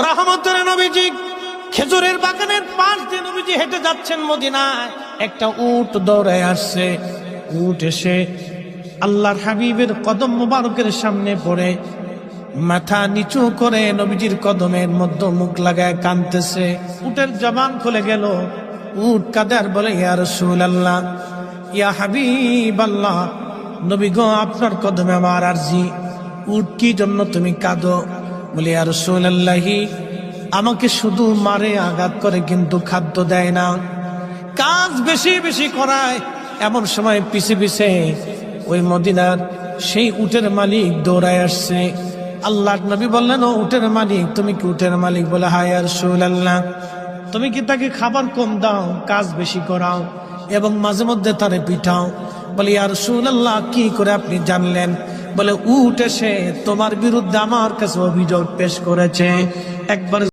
রহমতের নবীজি খেজুরের বাগানের পাশ দিয়ে নবীজি হেঁটে যাচ্ছেন মদিনায়, একটা উট দৌড়ায় আসছে। উট এসে আল্লাহর হাবিবের কদম মুবারকের সামনে পড়ে মাথা নিচু করে নবীজির কদমের মধ্যে মুখ লাগায় কাঁদতেছে। উটের জবান খুলে গেল। উট কাঁদে আর বলে, ইয়া রাসূলুল্লাহ, ইয়া হাবিবাল্লাহ, নবী গো, আপনার কদমে আমার আরজি। উট কি জন্য তুমি কাঁদো? বলে, ইয়া রাসূলুল্লাহি, আমাকে শুধু মারে, আঘাত করে, কিন্তু খাদ্য দেয় না, কাজ বেশি বেশি করায়। এমন সময় পিছে পিছে ওই মদিনার সেই উটের মালিক দৌড়ায় আসছে। আল্লাহর নবী বললেন, ও উটের মালিক, তুমি কি উটের মালিক? বলে, হ্যাঁ ইয়া রাসূলুল্লাহ। তুমি কি তাকে খাবার কম দাও, কাজ বেশি করাও এবং মাঝে মধ্যে তারে পিঠাও? বলে, ইয়া রাসূলুল্লাহ, কি করে আপনি জানলেন? বলে, উট এসে তোমার বিরুদ্ধে আমার কাছে অভিযোগ পেশ করেছে। একবার